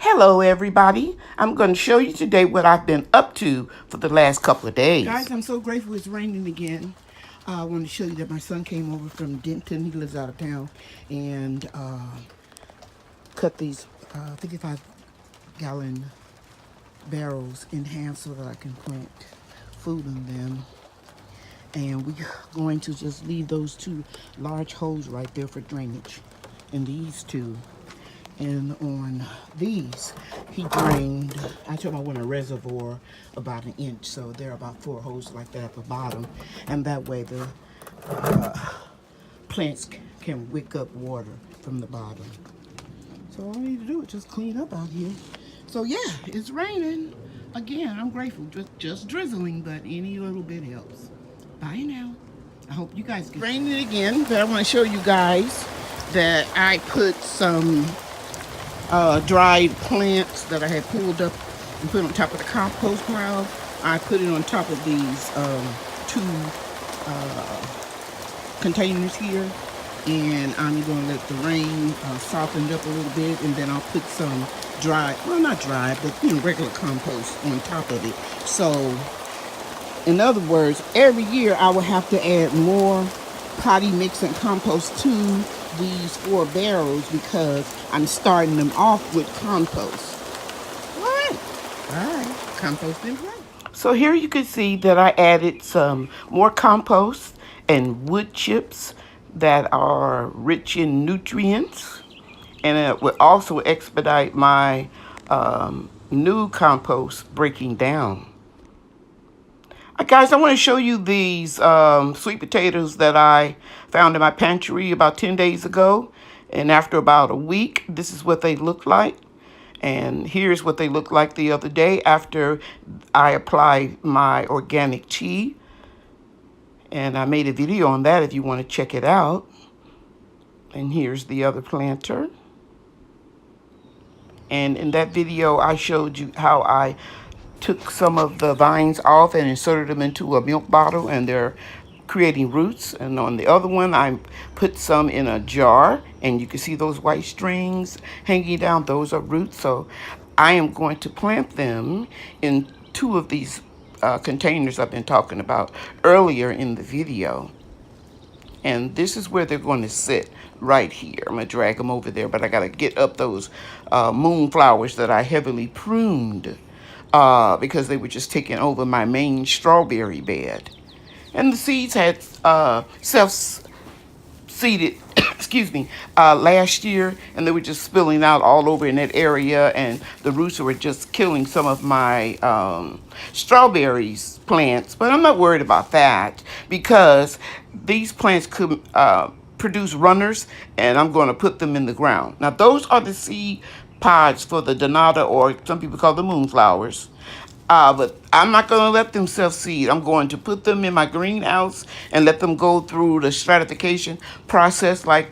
Hello everybody. I'm going to show you today what I've been up to for the last couple of days. Guys, I'm so grateful it's raining again. I want to show you that my son came over from Denton. He lives out of town and cut these 55-gallon barrels in half so that I can plant food in them. And we're going to just leave those two large holes right there for drainage. And these two. And on these, he drained, I told him I want a reservoir about an inch, so there are about 4 holes like that at the bottom. And that way the plants can wick up water from the bottom. So all I need to do is just clean up out here. So yeah, it's raining. Again, I'm grateful. Just drizzling, but any little bit helps. Bye now. I hope you guys get raining again, but I want to show you guys that I put some dried plants that I had pulled up and put on top of the compost pile. I put it on top of these two containers here, and I'm going to let the rain soften it up a little bit, and then I'll put some dry, well not dry, but regular compost on top of it. So in other words, every year I will have to add more potty mix and compost to these 4 barrels because I'm starting them off with compost. All right, compost in place. So here you can see that I added some more compost and wood chips that are rich in nutrients, and it will also expedite my new compost breaking down. Guys, I want to show you these sweet potatoes that I found in my pantry about 10 days ago. And after about a week, this is what they look like. And here's what they looked like the other day after I applied my organic tea. And I made a video on that if you want to check it out. And here's the other planter. And in that video, I showed you how I took some of the vines off and inserted them into a milk bottle, and they're creating roots. And on the other one, I put some in a jar, and you can see those white strings hanging down. Those are roots. So I am going to plant them in 2 of these containers I've been talking about earlier in the video. And this is where they're going to sit, right here. I'm going to drag them over there, but I got to get up those moonflowers that I heavily pruned because they were just taking over my main strawberry bed. And the seeds had self-seeded, excuse me, last year, and they were just spilling out all over in that area, and the roots were just killing some of my strawberries plants. But I'm not worried about that because these plants could produce runners, and I'm going to put them in the ground. Now, those are the seed pods for the Donata, or some people call them moonflowers. But I'm not going to let them self-seed. I'm going to put them in my greenhouse and let them go through the stratification process, like,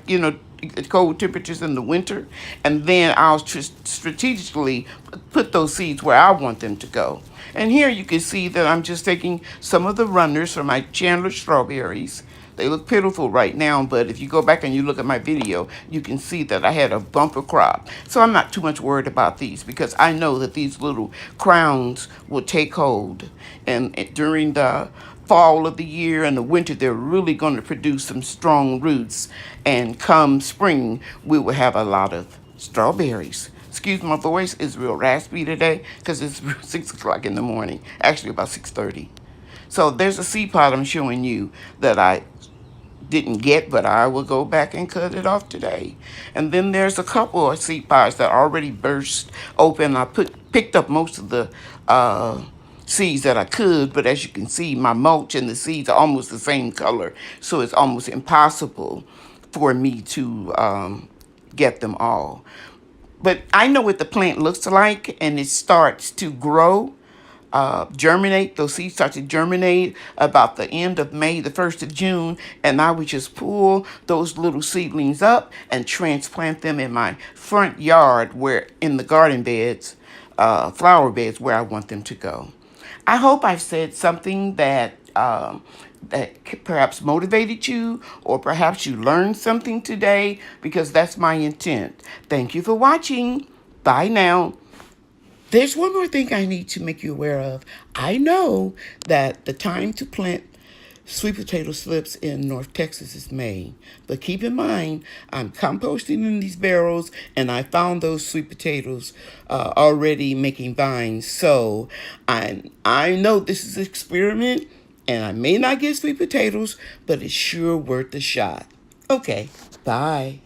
cold temperatures in the winter. And then I'll strategically put those seeds where I want them to go. And here you can see that I'm just taking some of the runners from my Chandler strawberries. They look pitiful right now, but if you go back and you look at my video, you can see that I had a bumper crop. So I'm not too much worried about these because I know that these little crowns will take hold. And during the fall of the year and the winter, they're really going to produce some strong roots. And come spring, we will have a lot of strawberries. Excuse my voice, it's real raspy today because it's 6 o'clock in the morning, actually about 6:30. So there's a seed pod I'm showing you that I didn't get, but I will go back and cut it off today. And then there's a couple of seed pods that already burst open. I picked up most of the seeds that I could, but as you can see, my mulch and the seeds are almost the same color, so it's almost impossible for me to get them all. But I know what the plant looks like, and it starts to grow. Germinate. Those seeds start to germinate about the end of May, the 1st of June, and I would just pull those little seedlings up and transplant them in my front yard, where in the garden beds, flower beds, where I want them to go. I hope I've said something that perhaps motivated you, or perhaps you learned something today, because that's my intent. Thank you for watching. Bye now. There's one more thing I need to make you aware of. I know that the time to plant sweet potato slips in North Texas is May. But keep in mind, I'm composting in these barrels, and I found those sweet potatoes already making vines. So I know this is an experiment, and I may not get sweet potatoes, but it's sure worth a shot. Okay, bye.